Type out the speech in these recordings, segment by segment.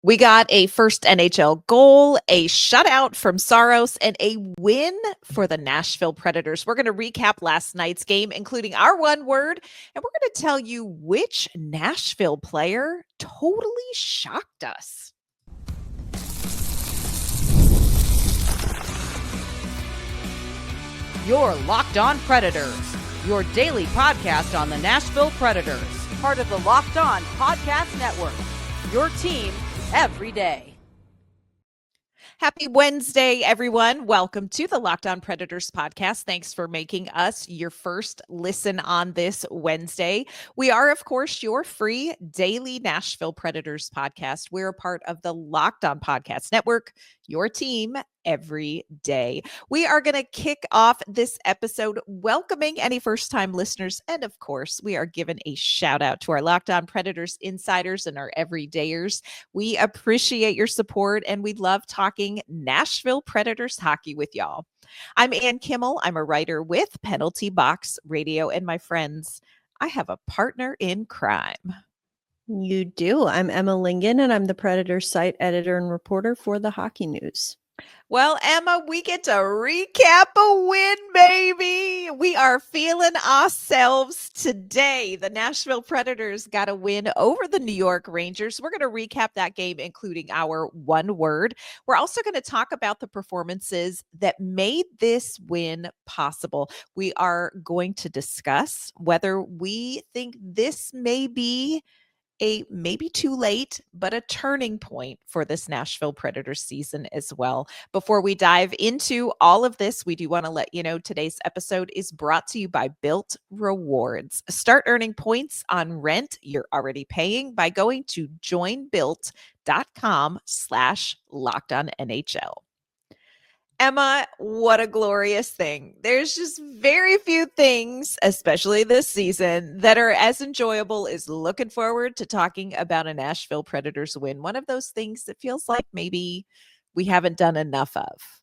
We got a first NHL goal, a shutout from Saros, and a win for the Nashville Predators. We're going to recap last night's game, including our one word, and we're going to tell you which Nashville player totally shocked us. You're Locked On Predators, your daily podcast on the Nashville Predators, part of the Locked On Podcast Network, your team every day. Happy Wednesday, everyone. Welcome to the Locked On Predators podcast. Thanks for making us your first listen on this Wednesday. We are, of course, your free daily Nashville Predators podcast. We're a part of the Locked On Podcast Network, your team every day. We are going to kick off this episode welcoming any first-time listeners. And of course, we are giving a shout out to our Locked On Predators insiders and our everydayers. We appreciate your support and we love talking Nashville Predators hockey with y'all. I'm Ann Kimmel. I'm a writer with Penalty Box Radio, and my friends, I have a partner in crime. You do. I'm Emma Lingen, and I'm the Predators site editor and reporter for the Hockey News. Well, Emma, we get to recap a win, baby. We are feeling ourselves today. The Nashville Predators got a win over the New York Rangers. We're going to recap that game, including our one word. We're also going to talk about the performances that made this win possible. We are going to discuss whether we think this may be maybe too late, but a turning point for this Nashville Predators season as well. Before we dive into all of this, we do want to let you know today's episode is brought to you by Built Rewards. Start earning points on rent you're already paying by going to joinbuilt.com/LockedOnNHL. Emma, what a glorious thing. There's just very few things, especially this season, that are as enjoyable as looking forward to talking about a Nashville Predators win. One of those things that feels like maybe we haven't done enough of.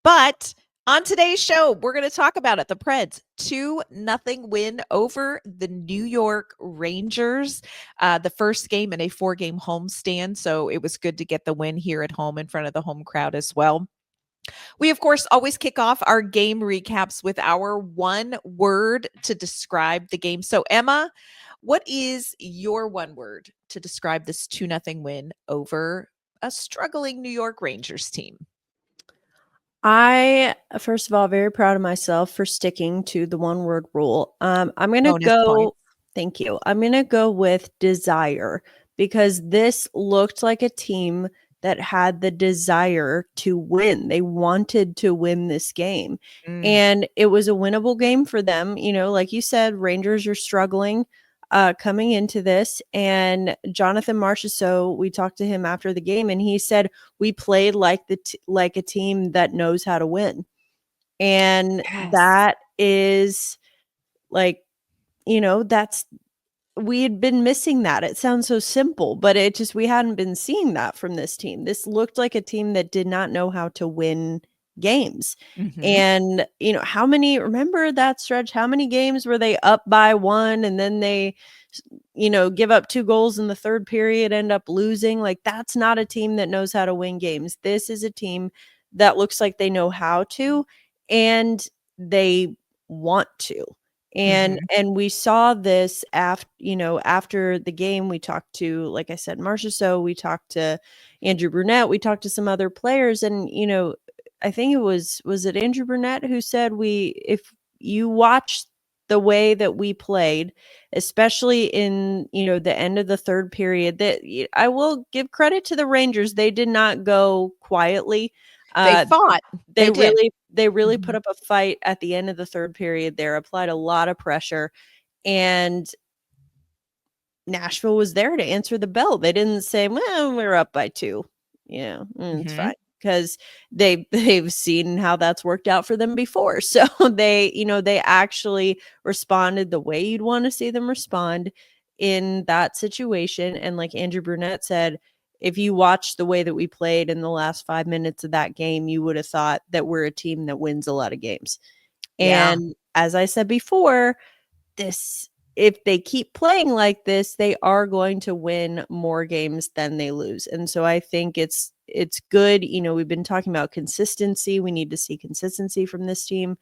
But on today's show, we're going to talk about it. The Preds 2-0 win over the New York Rangers. The first game in a 4-game homestand. So it was good to get the win here at home in front of the home crowd as well. We, of course, always kick off our game recaps with our one word to describe the game. So, Emma, what is your one word to describe this 2-0 win over a struggling New York Rangers team? I, first of all, very proud of myself for sticking to the one word rule. I'm going to go, thank you. I'm going to go with desire, because this looked like a team that had the desire to win. They wanted to win this game. And it was a winnable game for them. You know, like you said, Rangers are struggling coming into this. And Jonathan Marchessault, we talked to him after the game, and he said, we played like like a team that knows how to win. And that is like, you know, we had been missing that. It sounds so simple, but we hadn't been seeing that from this team. This looked like a team that did not know how to win games. And, you know, remember that stretch? How many games were they up by 1 and then they, you know, give up 2 goals in the third period, end up losing? Like, that's not a team that knows how to win games. This is a team that looks like they know how to, and they want to. And we saw this after the game. We talked to, like I said, Marchessault, we talked to Andrew Brunette, we talked to some other players, and, you know, I think it was it Andrew Brunette who said, if you watch the way that we played, especially in, you know, the end of the third period, that I will give credit to the Rangers. They did not go quietly. They fought. They really put up a fight at the end of the third period there, applied a lot of pressure, and Nashville was there to answer the bell. They didn't say, well, we're up by 2. Yeah, it's fine, because they've seen how that's worked out for them before. So they actually responded the way you'd want to see them respond in that situation. And like Andrew Brunette said, if you watch the way that we played in the last 5 minutes of that game, you would have thought that we're a team that wins a lot of games. And as I said before, this if they keep playing like this, they are going to win more games than they lose. And so I think it's good. We've been talking about consistency. We need to see consistency from this team.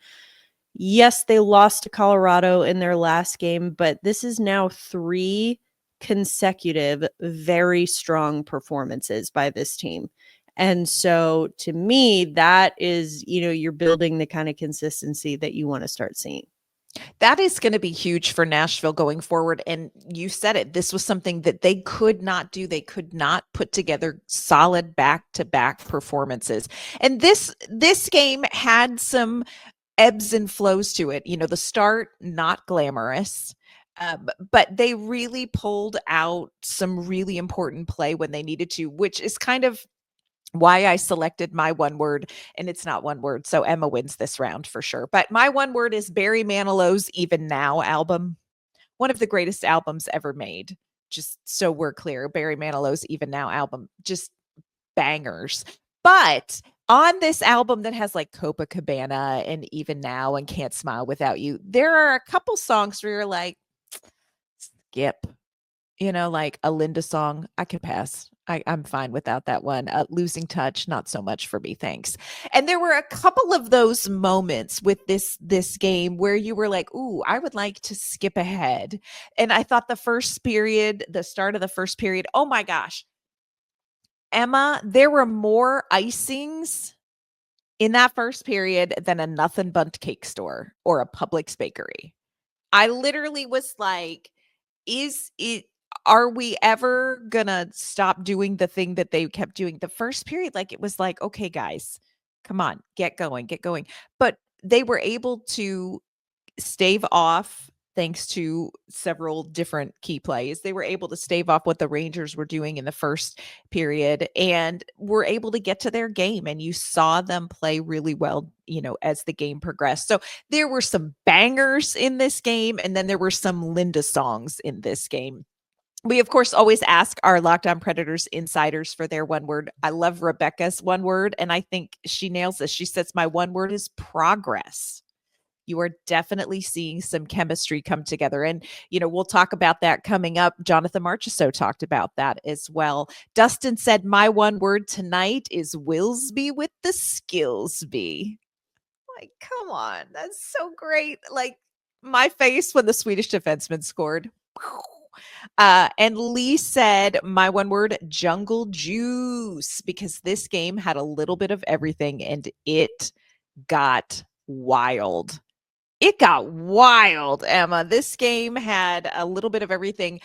Yes, they lost to Colorado in their last game, but this is now 3 consecutive very strong performances by this team. And so to me, that is, you're building the kind of consistency that you want to start seeing. That is going to be huge for Nashville going forward. And you said it, this was something that they could not do. They could not put together solid back-to-back performances. And this game had some ebbs and flows to it. The start, not glamorous. But they really pulled out some really important play when they needed to, which is kind of why I selected my one word, and it's not one word. So Emma wins this round for sure. But my one word is Barry Manilow's Even Now album. One of the greatest albums ever made. Just so we're clear, Barry Manilow's Even Now album, just bangers. But on this album that has like Copacabana and Even Now and Can't Smile Without You, there are a couple songs where you're like, skip. Like a Linda song, I could pass. I'm fine without that one. Losing Touch, not so much for me, thanks. And there were a couple of those moments with this game where you were like, ooh, I would like to skip ahead. And I thought the start of the first period, oh my gosh. Emma, there were more icings in that first period than a Nothing Bundt cake store or a Publix bakery. I literally was like, are we ever gonna stop doing the thing that they kept doing? The first period, like it was like, okay, guys, come on, get going. But they were able to stave off, thanks to several different key plays. They were able to stave off what the Rangers were doing in the first period and were able to get to their game. And you saw them play really well, as the game progressed. So there were some bangers in this game, and then there were some Linda songs in this game. We, of course, always ask our Locked On Predators insiders for their one word. I love Rebecca's one word, and I think she nails this. She says, my one word is progress. You are definitely seeing some chemistry come together. And, we'll talk about that coming up. Jonathan Marchessault talked about that as well. Dustin said, my one word tonight is Wilsby with the Skillsby. Like, come on. That's so great. Like, my face when the Swedish defenseman scored. And Lee said, my one word, jungle juice, because this game had a little bit of everything and it got wild. It got wild, Emma. This game had a little bit of everything.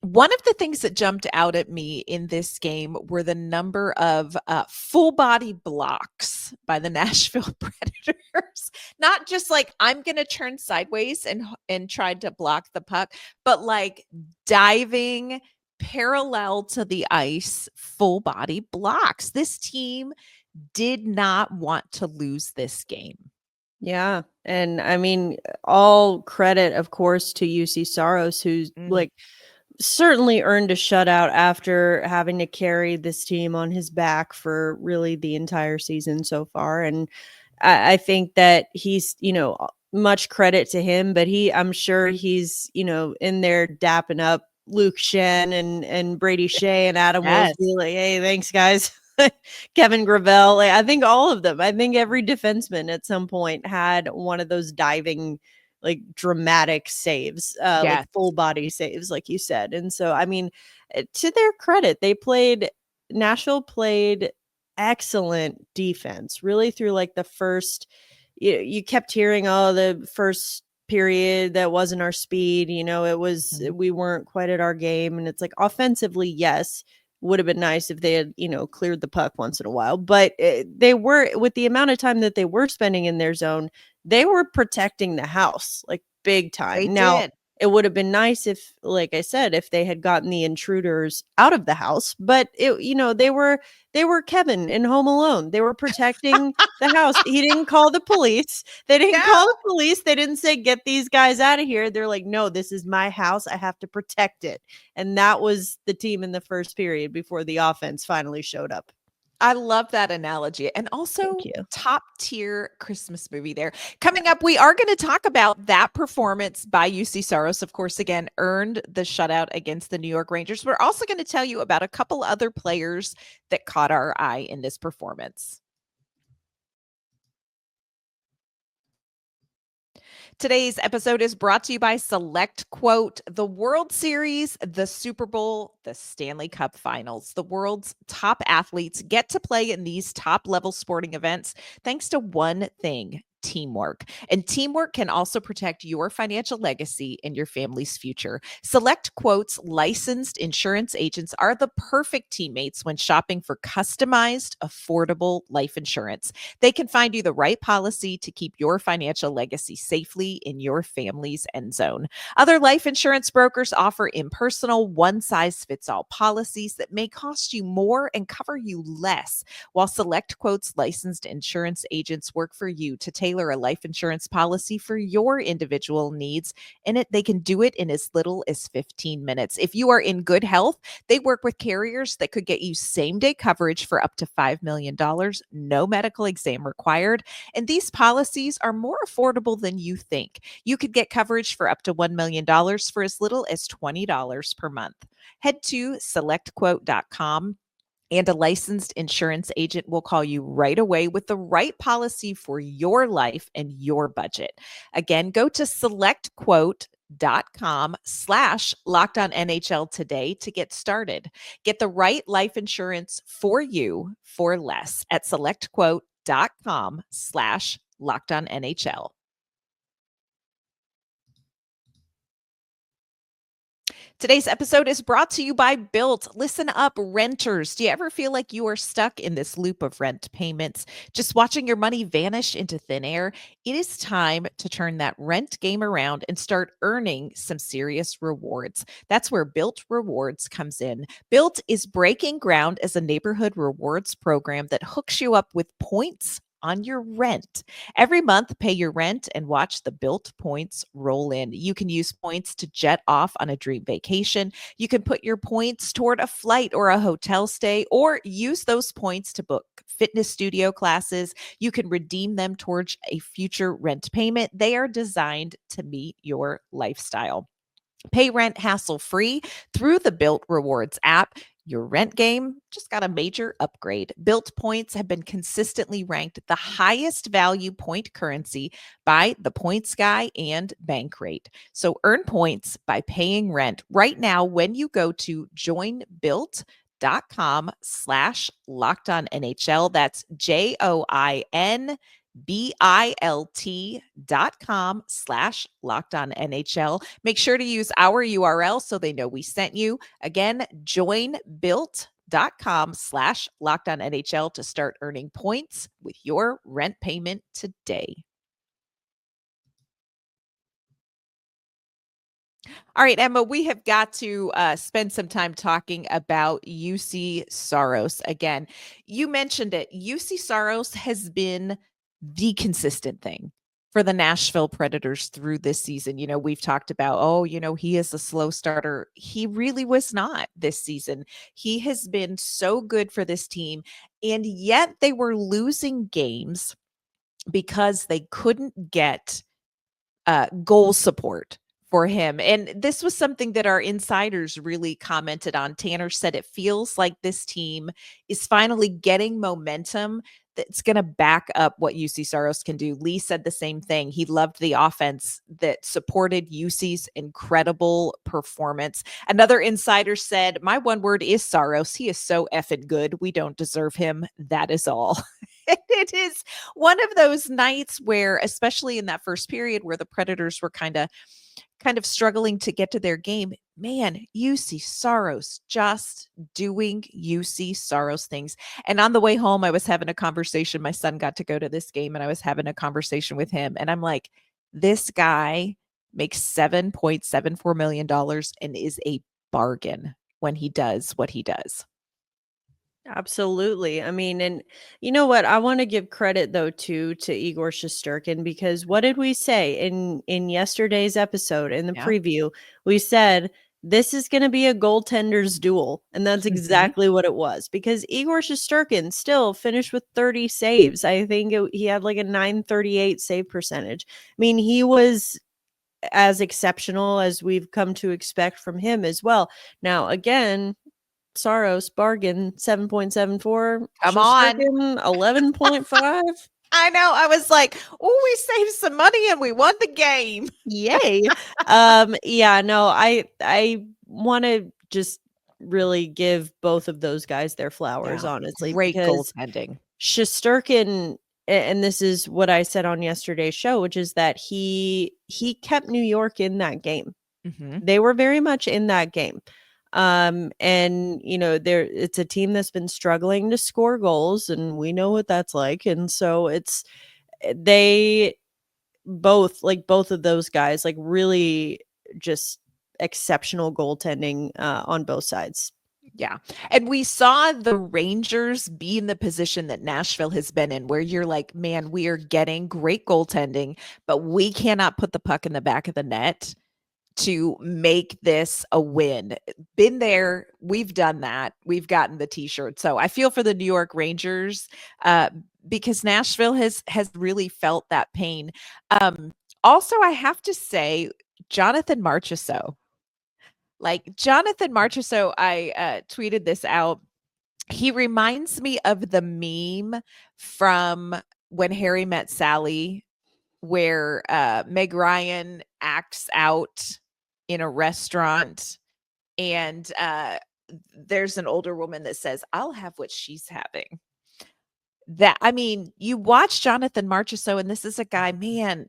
One of the things that jumped out at me in this game were the number of full body blocks by the Nashville Predators. Not just like, I'm going to turn sideways and try to block the puck, but like diving parallel to the ice, full body blocks. This team did not want to lose this game. Yeah. And I mean, all credit, of course, to Juuse Saros, who's like certainly earned a shutout after having to carry this team on his back for really the entire season so far. And I think that he's, much credit to him, but I'm sure he's, in there dapping up Luke Shen and Brady Shea and Adam Wilsby, like, hey, thanks guys. Kevin Gravel, like, I think all of them. I think every defenseman at some point had one of those diving, like dramatic saves, like full body saves, like you said. And so, I mean, to their credit, Nashville played excellent defense, really through like the first. You kept hearing, the first period that wasn't our speed. It was we weren't quite at our game, and it's like offensively, yes. Would have been nice if they had, cleared the puck once in a while. But they were, with the amount of time that they were spending in their zone, they were protecting the house like big time. Now, it would have been nice if, like I said, if they had gotten the intruders out of the house. But they were Kevin in Home Alone. They were protecting the house. He didn't call the police. They didn't call the police. They didn't say, get these guys out of here. They're like, no, this is my house. I have to protect it. And that was the team in the first period before the offense finally showed up. I love that analogy. And also top tier Christmas movie there. Coming up, we are going to talk about that performance by Juuse Saros. Of course, again, earned the shutout against the New York Rangers. We're also going to tell you about a couple other players that caught our eye in this performance. Today's episode is brought to you by Select Quote, the World Series, the Super Bowl, the Stanley Cup Finals. The world's top athletes get to play in these top level sporting events thanks to one thing: teamwork. And teamwork can also protect your financial legacy and your family's future. Select Quote's licensed insurance agents are the perfect teammates when shopping for customized, affordable life insurance. They can find you the right policy to keep your financial legacy safely in your family's end zone. Other life insurance brokers offer impersonal, one-size-fits-all policies that may cost you more and cover you less, while Select Quote's licensed insurance agents work for you to tailor a life insurance policy for your individual needs, and they can do it in as little as 15 minutes. If you are in good health, they work with carriers that could get you same-day coverage for up to $5 million, no medical exam required, and these policies are more affordable than you think. You could get coverage for up to $1 million for as little as $20 per month. Head to selectquote.com and a licensed insurance agent will call you right away with the right policy for your life and your budget. Again, go to selectquote.com/LockedOnNHL today to get started. Get the right life insurance for you for less at selectquote.com/LockedOnNHL. Today's episode is brought to you by Built. Listen up, renters. Do you ever feel like you are stuck in this loop of rent payments, just watching your money vanish into thin air? It is time to turn that rent game around and start earning some serious rewards. That's where Built Rewards comes in. Built is breaking ground as a neighborhood rewards program that hooks you up with points on your rent. Every month, pay your rent and watch the Built points roll in. You can use points to jet off on a dream vacation. You can put your points toward a flight or a hotel stay, or use those points to book fitness studio classes. You can redeem them towards a future rent payment. They are designed to meet your lifestyle. Pay rent hassle-free through the Built Rewards app. Your rent game just got a major upgrade. Built points have been consistently ranked the highest value point currency by the Points Guy and Bankrate. So earn points by paying rent right now when you go to joinbuilt.com/LockedOnNHL. That's joinbilt.com/LockedOnNHL. Make sure to use our URL so they know we sent you. Again, joinbuilt.com/LockedOnNHL to start earning points with your rent payment today. All right, Emma, we have got to spend some time talking about Juuse Saros. Again, you mentioned it. Juuse Saros has been the consistent thing for the Nashville Predators through this season. You know, we've talked about, he is a slow starter. He really was not this season. He has been so good for this team, and yet they were losing games because they couldn't get goal support for him. And this was something that our insiders really commented on. Tanner said it feels like this team is finally getting momentum that's going to back up what Juuse Saros can do. Lee said the same thing. He loved the offense that supported Juuse's incredible performance. Another insider said, "My one word is Saros. He is so effing good. We don't deserve him. That is all." It is one of those nights where, especially in that first period where the Predators were kind of struggling to get to their game, man, Juuse Saros just doing Juuse Saros things. And on the way home, I was having a conversation. My son got to go to this game, and I was having a conversation with him. And I'm like, this guy makes $7.74 million and is a bargain when he does what he does. Absolutely. I mean, and you know what? I want to give credit though too to Igor Shesterkin, because what did we say in yesterday's episode in the preview? We said this is going to be a goaltender's duel. And that's exactly what it was, because Igor Shesterkin still finished with 30 saves. I think he had like a 938 save percentage. I mean, he was as exceptional as we've come to expect from him as well. Now, again, Saros bargain 7.74. Come on. 11.5. I know. I was like, oh, we saved some money and we won the game. Yay. Yeah, no, I want to just really give both of those guys their flowers, honestly. Great because goaltending. Shesterkin, and this is what I said on yesterday's show, which is that he kept New York in that game. They were very much in that game. And it's a team that's been struggling to score goals, and we know what that's like. And so they both of those guys, like, really just exceptional goaltending on both sides. Yeah. And we saw the Rangers be in the position that Nashville has been in, where you're like, man, we are getting great goaltending, but we cannot put the puck in the back of the net to make this a win. Been there. We've done that. We've gotten the t-shirt. So I feel for the New York Rangers because Nashville has really felt that pain. Also, I have to say, Jonathan Marchessault. I tweeted this out. He reminds me of the meme from When Harry Met Sally, where Meg Ryan acts out in a restaurant, and there's an older woman that says, "I'll have what she's having." You watch Jonathan Marchessault, and this is a guy, man,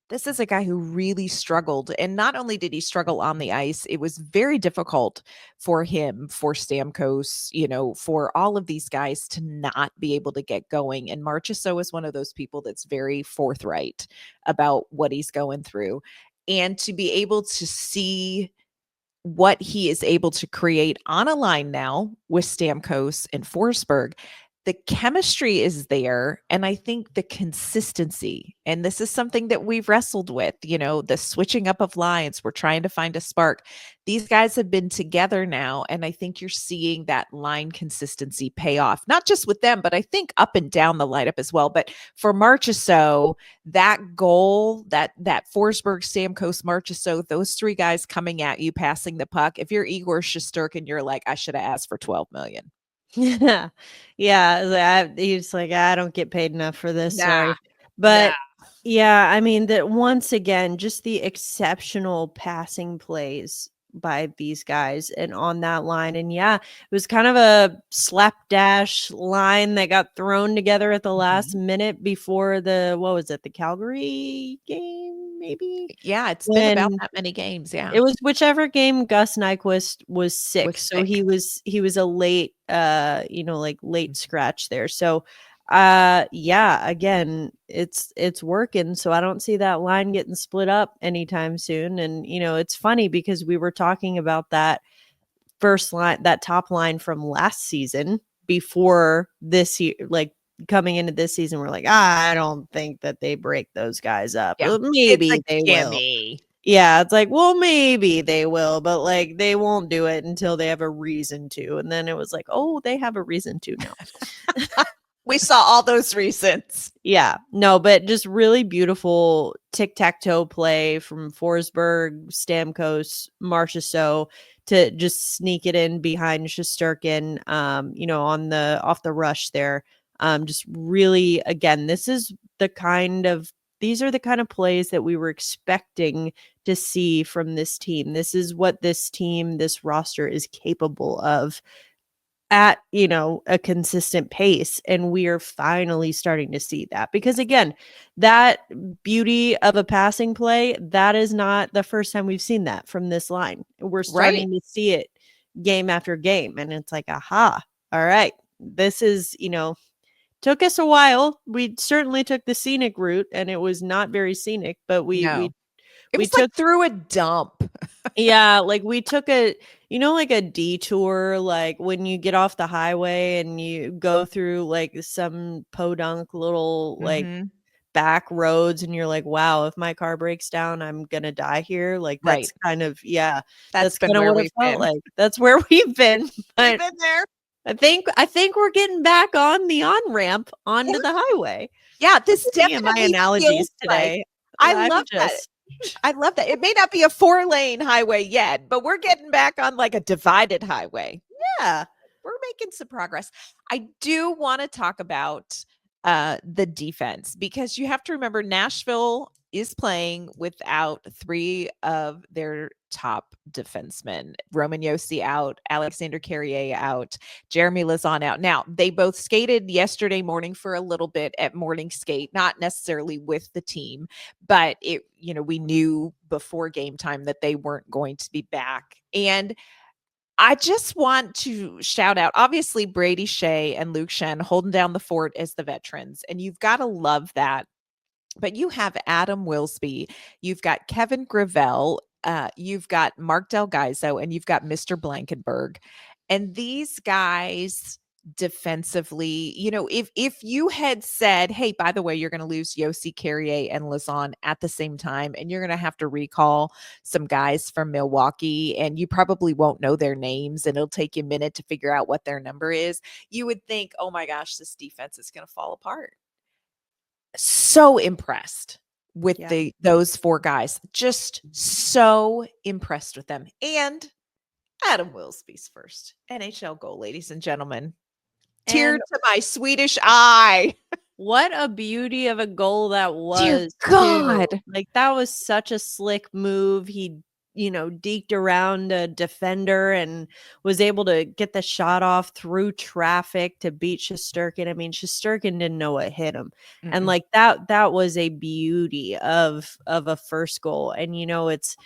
this is a guy who really struggled. And not only did he struggle on the ice, it was very difficult for him, for Stamkos, for all of these guys to not be able to get going. And Marchessault is one of those people that's very forthright about what he's going through. And to be able to see what he is able to create on a line now with Stamkos and Forsberg, the chemistry is there. And I think the consistency, and this is something that we've wrestled with, the switching up of lines, we're trying to find a spark. These guys have been together now, and I think you're seeing that line consistency pay off, not just with them, but I think up and down the lineup as well. But for Marchessault, that goal, that Forsberg, Stamkos, Marchessault, those three guys coming at you, passing the puck. If you're Igor Shesterkin, you're like, I should have asked for 12 million. Yeah. He's like, I don't get paid enough for this. Sorry. But yeah, I mean, that once again, just the exceptional passing plays by these guys and on that line. And yeah, it was kind of a slapdash line that got thrown together at the last minute before the Calgary game, maybe? Yeah, it's been about that many games. Yeah. It was whichever game Gus Nyquist was sick. So he was a late, late scratch there. So yeah, again, it's working. So I don't see that line getting split up anytime soon. And it's funny because we were talking about that first line, that top line from last season before this year, like coming into this season, we're like, I don't think that they break those guys up. Yeah. Well, maybe they will. Yeah, it's like, well, maybe they will, but like they won't do it until they have a reason to. And then it was like, oh, they have a reason to now. We saw all those reasons. Yeah, no, but just really beautiful tic-tac-toe play from Forsberg, Stamkos, Marchessault to just sneak it in behind Shesterkin, on off the rush there. Just really, again, these are the kind of plays that we were expecting to see from this team. This is what this roster is capable of at a consistent pace, and we are finally starting to see that, because again, that beauty of a passing play, that is not the first time we've seen that from this line. We're starting to see it game after game, and it's like, aha, all right, this is took us a while. We certainly took the scenic route, and it was not very scenic, but we took like through a dump. Yeah, like we took a like a detour, like when you get off the highway and you go through like some podunk little like back roads and you're like, wow, if my car breaks down, I'm gonna die here. Like that's kind of that's been kind of where what it we've felt been. like. That's where we've been. We've But been there. I think we're getting back on the on-ramp onto the highway. Yeah, this Look at me and my definitely analogies feels today. I I'm love that. just I love that. It may not be a 4-lane highway yet, but we're getting back on like a divided highway. yeah. We're making some progress. I do want to talk about the defense because you have to remember Nashville is playing without 3 of their top defensemen. Roman Josi out, Alexander Carrier out, Jeremy Lauzon out. Now, they both skated yesterday morning for a little bit at morning skate, not necessarily with the team, but we knew before game time that they weren't going to be back. And I just want to shout out, obviously, Brady Shea and Luke Shen holding down the fort as the veterans, and you've got to love that. But you have Adam Wilsby, you've got Kevin Gravel, you've got Mark Del Gaizo, and you've got Mr. Blankenberg. And these guys defensively, if you had said, hey, by the way, you're going to lose Josi, Carrier, and Lauzon at the same time, and you're going to have to recall some guys from Milwaukee, and you probably won't know their names, and it'll take you a minute to figure out what their number is, you would think, oh my gosh, this defense is going to fall apart. So impressed with those 4 guys. Just so impressed with them. And Adam Wilsby's first NHL goal, ladies and gentlemen. Tear to my Swedish eye. What a beauty of a goal that was. Dear God. Too. Like that was such a slick move. He, deked around a defender and was able to get the shot off through traffic to beat Shesterkin. I mean, Shesterkin didn't know what hit him. And like that was a beauty of a first goal. And it's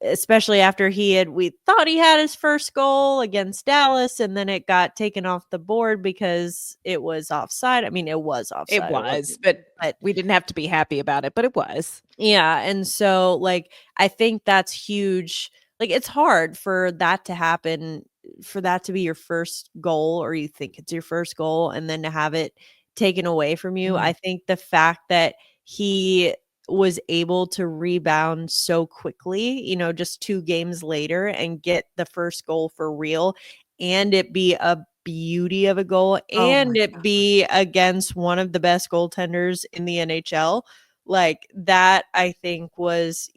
especially after we thought he had his first goal against Dallas, and then it got taken off the board because it was offside. I mean, it was offside. It was, but we didn't have to be happy about it, but it was. Yeah. And so, like, I think that's huge. Like, it's hard for that to happen, for that to be your first goal, or you think it's your first goal, and then to have it taken away from you. I think the fact that he was able to rebound so quickly, just 2 games later and get the first goal for real, and it be a beauty of a goal, and it be against one of the best goaltenders in the NHL. Like that, I think was,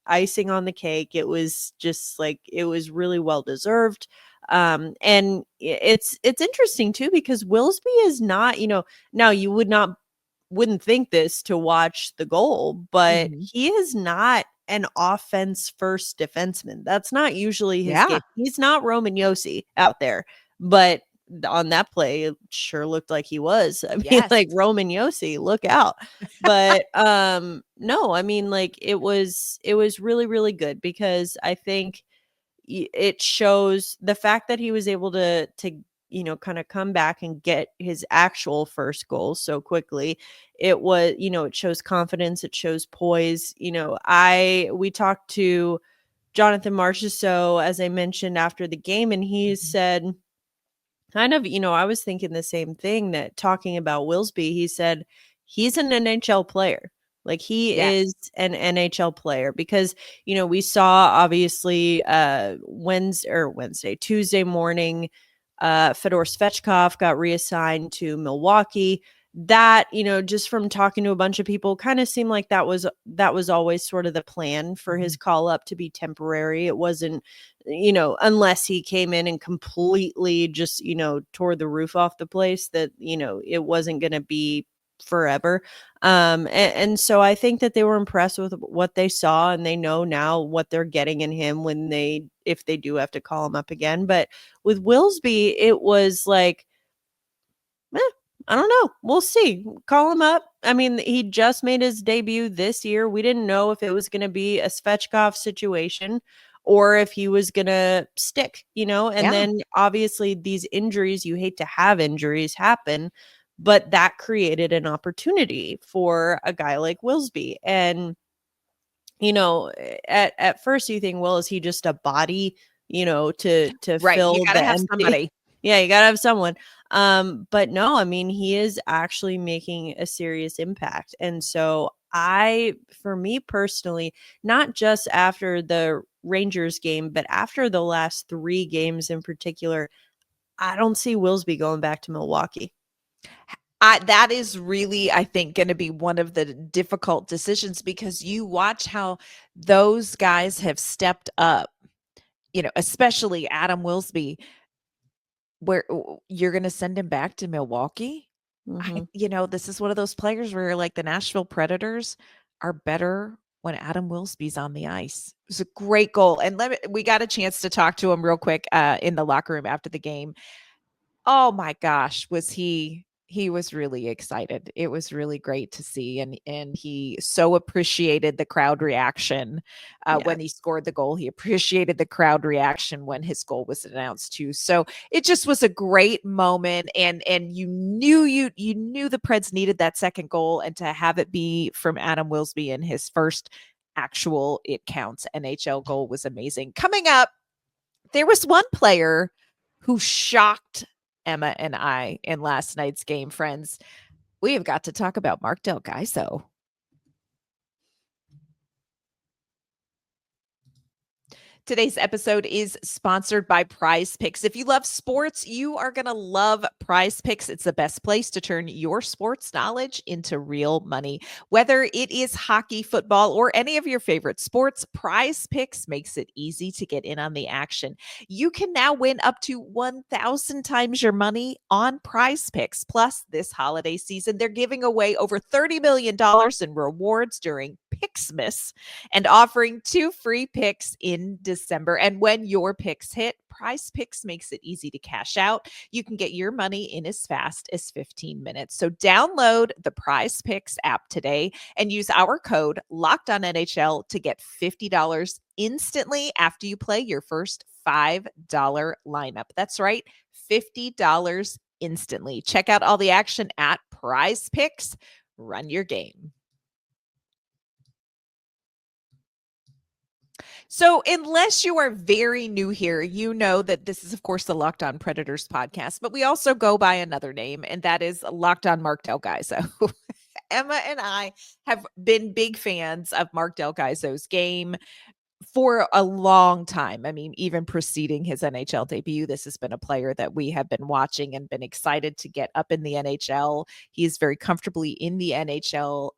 icing on the cake. It was just like, it was really well deserved. And it's interesting too, because Wilsby is not, now you wouldn't think this to watch the goal, but he is not an offense first defenseman. That's not usually his game. He's not Roman Josi out there, but on that play, it sure looked like he was. I mean, like Roman Josi, look out. But no, I mean, like it was really, really good, because I think it shows the fact that he was able to kind of come back and get his actual first goal so quickly. It was, it shows confidence, it shows poise. We talked to Jonathan Marchessault, as I mentioned, after the game, and he said kind of, I was thinking the same thing, that talking about Wilsby, he said he's an NHL player. Like he is an NHL player, because, we saw obviously Tuesday morning, Fedor Svechkov got reassigned to Milwaukee. That, just from talking to a bunch of people, kind of seemed like that was always sort of the plan for his call up, to be temporary. It wasn't, unless he came in and completely just, tore the roof off the place, that, it wasn't going to be forever. And so I think that they were impressed with what they saw, and they know now what they're getting in him if they do have to call him up again. But with Wilsby, it was like, I don't know. We'll see. Call him up. I mean, he just made his debut this year. We didn't know if it was going to be a Svechkov situation or if he was going to stick, and then obviously these injuries, you hate to have injuries happen, but that created an opportunity for a guy like Wilsby. And, at first you think, well, is he just a body, to right, fill you gotta the have empty? somebody. Yeah, you gotta have someone. But no, I mean, he is actually making a serious impact. And so for me personally, not just after the Rangers game, but after the last 3 games in particular, I don't see Wilsby going back to Milwaukee. That is really, I think, going to be one of the difficult decisions, because you watch how those guys have stepped up, especially Adam Wilsby, where you're going to send him back to Milwaukee. This is one of those players where like the Nashville Predators are better when Adam Wilsby's on the ice. It was a great goal. And we got a chance to talk to him real quick in the locker room after the game. Oh my gosh, was he was really excited. It was really great to see, and he so appreciated the crowd reaction when he scored the goal. He appreciated the crowd reaction when his goal was announced too. So it just was a great moment, and you knew the Preds needed that second goal, and to have it be from Adam Wilsby in his first actual it counts NHL goal was amazing. Coming up, there was one player who shocked Emma and I in last night's game, friends. We have got to talk about Mark Del Gaiso. Today's episode is sponsored by Prize Picks. If you love sports, you are going to love Prize Picks. It's the best place to turn your sports knowledge into real money. Whether it is hockey, football, or any of your favorite sports, Prize Picks makes it easy to get in on the action. You can now win up to 1,000 times your money on Prize Picks. Plus, this holiday season, they're giving away over $30 million in rewards during Pixmas and offering 2 free picks in December. And when your picks hit, Prize Picks makes it easy to cash out. You can get your money in as fast as 15 minutes. So download the Prize Picks app today and use our code LOCKEDONNHL to get $50 instantly after you play your first $5 lineup. That's right, $50 instantly. Check out all the action at Prize Picks. Run your game. So unless you are very new here, you know that this is, of course, the Locked On Predators podcast, but we also go by another name, and that is Locked On Mark Del Gaiso. Emma and I have been big fans of Mark Del Gaiso's game for a long time. I mean, even preceding his NHL debut, this has been a player that we have been watching and been excited to get up in the NHL. He is very comfortably in the NHL.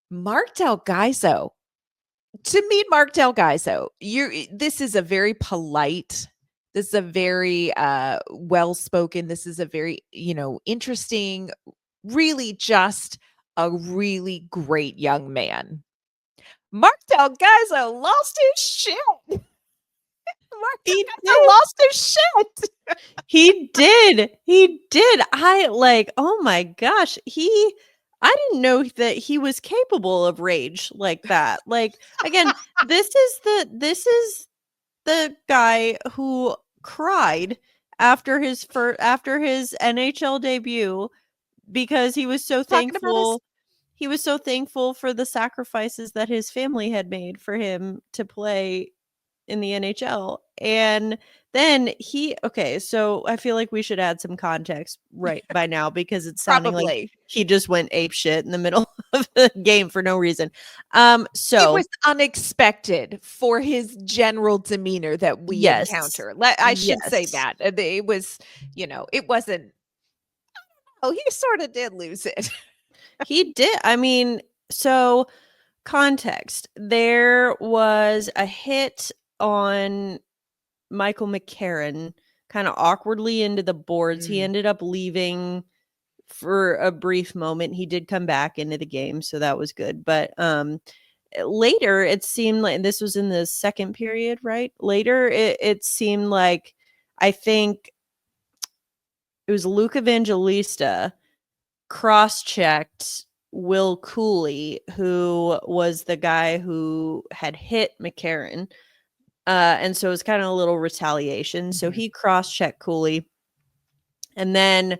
Mark Del Gaiso. To meet Mark Del Gaiso, this is a very polite, this is a very well-spoken, this is a very, interesting, really just a really great young man. Mark Del Gaiso lost his shit. Mark Del Gaiso lost his shit. He did. Oh my gosh, I didn't know that he was capable of rage like that. Like, again, this is the guy who cried after his NHL debut because he was so thankful. He was so thankful for the sacrifices that his family had made for him to play in the NHL. And then so I feel like we should add some context right by now, because it's sounding like he just went ape shit in the middle of the game for no reason. So it was unexpected for his general demeanor that we encounter. I should say that. It was, it wasn't, he sort of did lose it. He did. I mean, so context, there was a hit on Michael McCarron kind of awkwardly into the boards. He ended up leaving for a brief moment. He did come back into the game, so that was good. But later, it seemed like this was in the second period, right? Later, it seemed like, I think it was Luke Evangelista cross-checked Will Cooley, who was the guy who had hit McCarron. And so it was kind of a little retaliation. So he cross-checked Cooley. And then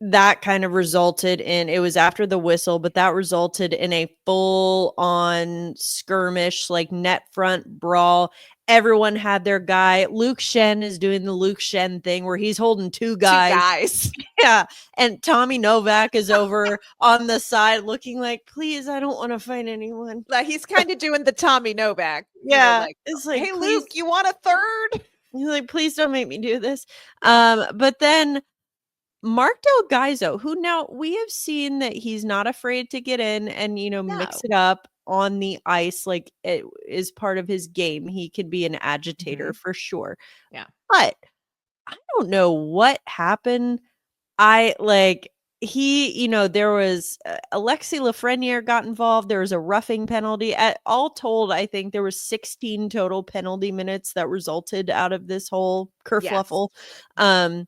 that kind of resulted in, it was after the whistle, but that resulted in a full-on skirmish, like net front brawl. everyone had their guy. Luke Shen is doing the Luke Shen thing where he's holding two guys. Yeah. And Tommy Novak is over on the side looking like, please, I don't want to fight anyone. Like he's kind of doing the Tommy Novak. Yeah. Like, it's like, hey, please, Luke, you want a third? He's like, please don't make me do this. But then Mark Del Gaizo, who now we have seen that he's not afraid to get in and, mix it up on the ice. Like it is part of his game. He can be an agitator for sure. Yeah. But I don't know what happened. There was Alexis Lafreniere got involved. There was a roughing penalty. At all told, I think there was 16 total penalty minutes that resulted out of this whole kerfluffle. Yes.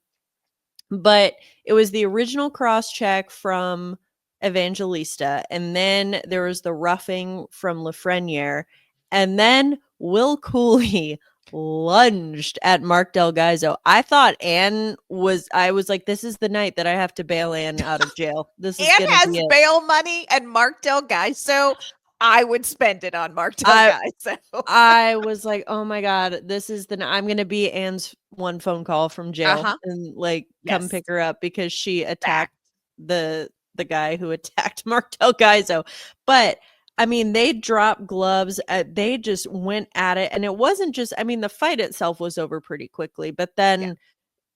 But it was the original cross check from Evangelista, and then there was the roughing from Lafreniere, and then Will Cooley lunged at Mark Del Gaizo. I thought I was like, this is the night that I have to bail Anne out of jail. This is Anne has bail money, and Mark Del Gaizo, I would spend it on Mark Del Gaizo. I was like, oh my God, this is I'm going to be Anne's one phone call from jail and come pick her up because she attacked the guy who attacked Mark Del Gaizo. But I mean, they dropped gloves. They just went at it. And it wasn't just, the fight itself was over pretty quickly, but then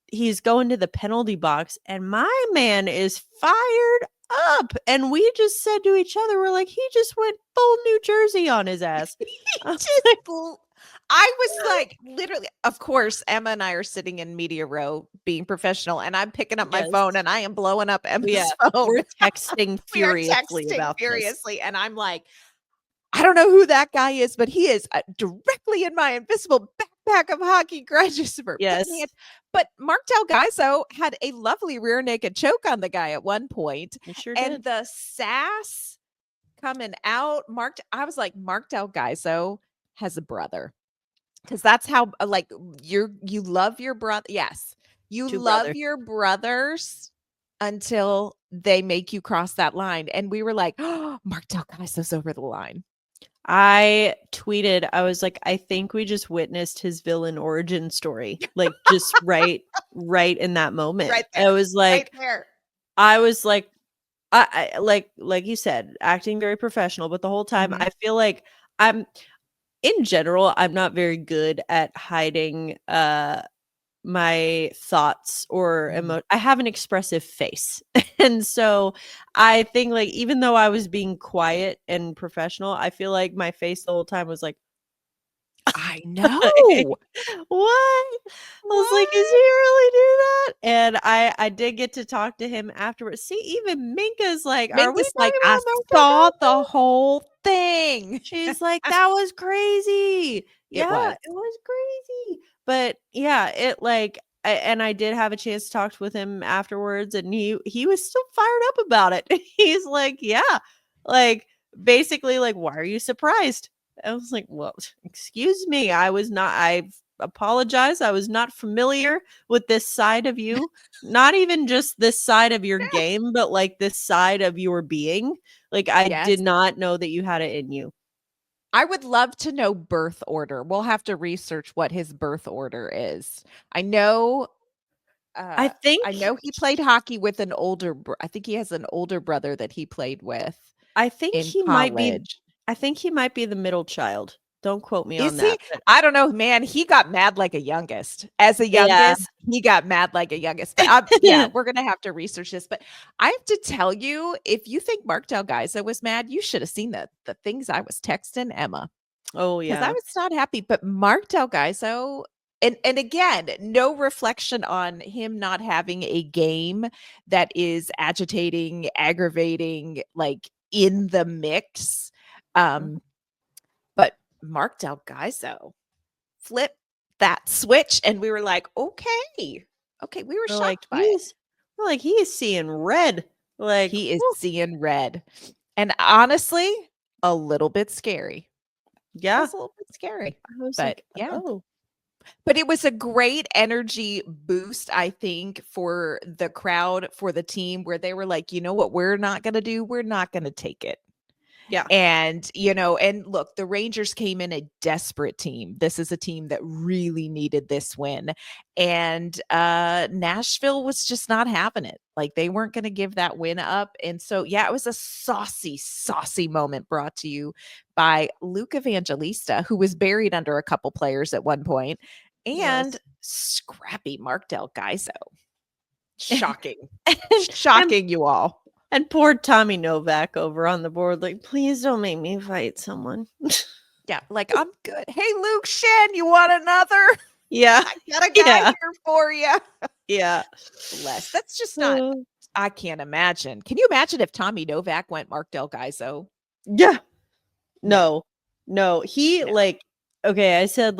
he's going to the penalty box and my man is fired up. And we just said to each other, we're like, he just went full New Jersey on his ass. I was like, literally, of course, Emma and I are sitting in media row being professional, and I'm picking up my phone and I am blowing up Emma's phone. We're texting furiously about this. And I'm like, I don't know who that guy is, but he is directly in my invisible backpack of hockey grudges. But Mark Del Gaizo had a lovely rear naked choke on the guy at one point. And the sass coming out, I was like, Mark Del Gaizo has a brother. Because that's how, you love your brother. Yes. You love your brothers until they make you cross that line. And we were like, oh, Mark Del Gaizo's over the line. I tweeted, I was like, I think we just witnessed his villain origin story. Like just right in that moment. Right there. I was like, right there. I was like, I like you said, acting very professional, but the whole time I feel like in general, I'm not very good at hiding my thoughts or I have an expressive face. And so I think even though I was being quiet and professional, I feel like my face the whole time was like, I know. What? I was like, is he really do that? And I did get to talk to him afterwards. See, even Minka's like, I saw the whole thing. She's like, that was crazy. It was crazy. But yeah, I did have a chance to talk with him afterwards, and he was still fired up about it. He's like, yeah, basically why are you surprised? I was like, well, excuse me. I apologize. I was not familiar with this side of you. Not even just this side of your game, but this side of your being. I did not know that you had it in you. I would love to know birth order. We'll have to research what his birth order is. I know he played hockey with an I think he has an older brother that he played with. I think he might be the middle child. Don't quote me on that. I don't know, man. He got mad like a youngest. As a youngest, he got mad like a youngest. But we're going to have to research this. But I have to tell you, if you think Mark Del Gaizo was mad, you should have seen the things I was texting Emma. Oh, yeah. Because I was not happy. But Mark Del Gaizo, and again, no reflection on him not having a game that is agitating, aggravating, in the mix. But Mark Del Gaizo flipped that switch, and we were like, okay, we were shocked by it. We're like, he is seeing red. He is seeing red, and honestly, a little bit scary. Yeah, it's a little bit scary. But but it was a great energy boost, I think, for the crowd, for the team, where they were like, you know what, we're not going to do? We're not going to take it. Yeah. And, and look, the Rangers came in a desperate team. This is a team that really needed this win. And Nashville was just not having it. Like, they weren't going to give that win up. And so, yeah, it was a saucy moment brought to you by Luke Evangelista, who was buried under a couple players at one point, and scrappy Mark Del Gaiso. Shocking. Shocking, you all. And poor Tommy Novak over on the board, like, please don't make me fight someone. Yeah, like, I'm good. Hey, Luke Shen, you want another? Yeah. I got a guy here for you. Yeah. Bless. That's just not, I can't imagine. Can you imagine if Tommy Novak went Mark Del Gaiso? Yeah. No. He, okay, I said,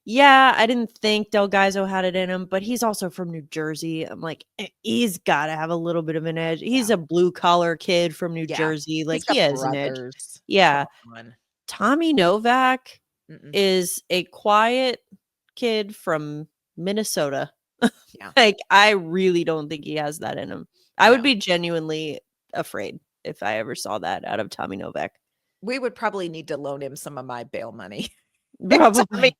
yeah, I didn't think Del Gaiso had it in him, but he's also from New Jersey. I'm like, he's got to have a little bit of an edge. He's a blue collar kid from New Jersey. Like, he has an edge. Yeah. Tommy Novak is a quiet kid from Minnesota. Yeah. Like, I really don't think he has that in him. I would be genuinely afraid if I ever saw that out of Tommy Novak. We would probably need to loan him some of my bail money. Probably.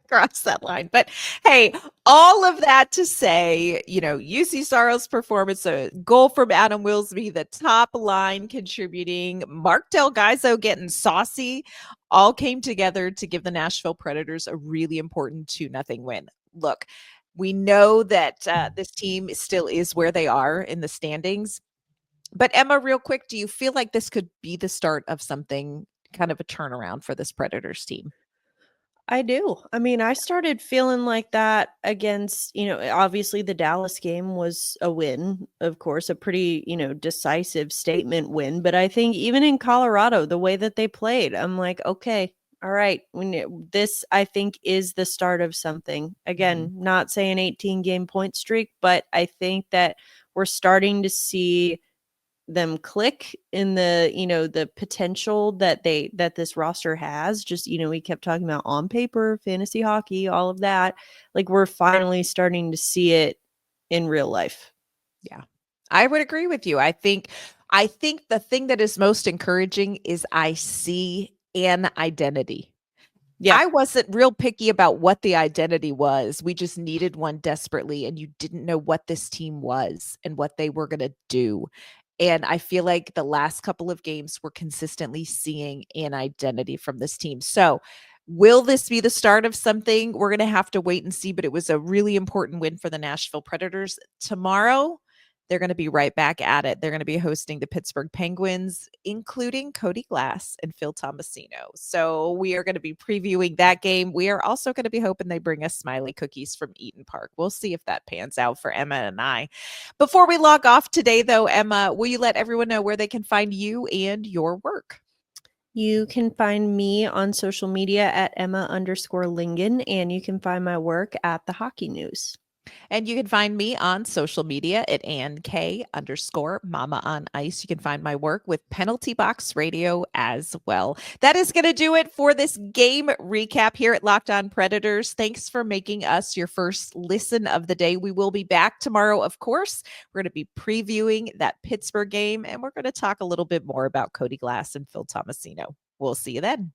Cross that line. But hey, all of that to say, Juuse Saros' performance, a goal from Adam Wilsby, the top line contributing, Mark Del Gaiso getting saucy, all came together to give the Nashville Predators a really important 2-0 win. Look, we know that this team still is where they are in the standings. But Emma, real quick, do you feel like this could be the start of something, kind of a turnaround for this Predators team? I do. I mean, I started feeling like that against, obviously the Dallas game was a win, of course, a pretty, decisive statement win. But I think even in Colorado, the way that they played, I'm like, okay, all right. This, I think, is the start of something. Again, not saying 18-game point streak, but I think that we're starting to see them click in the the potential that this roster has. Just we kept talking about on paper, fantasy hockey, all of that. Like, we're finally starting to see it in real life. Yeah, I would agree with you. I think the thing that is most encouraging is I see an identity. Yeah, I wasn't real picky about what the identity was. We just needed one desperately, and you didn't know what this team was and what they were going to do. And I feel like the last couple of games we're consistently seeing an identity from this team. So will this be the start of something? We're going to have to wait and see, but it was a really important win for the Nashville Predators. Tomorrow, they're going to be right back at it. They're going to be hosting the Pittsburgh Penguins, including Cody Glass and Phil Tomasino. So we are going to be previewing that game. We are also going to be hoping they bring us Smiley cookies from Eaton Park. We'll see if that pans out for Emma and I. Before we log off today, though, Emma, will you let everyone know where they can find you and your work? You can find me on social media at Emma_Lingen, and you can find my work at the Hockey News. And you can find me on social media at AnnK_Mama on Ice. You can find my work with Penalty Box Radio as well. That is going to do it for this game recap here at Locked On Predators. Thanks for making us your first listen of the day. We will be back tomorrow, of course. We're going to be previewing that Pittsburgh game, and we're going to talk a little bit more about Cody Glass and Phil Tomasino. We'll see you then.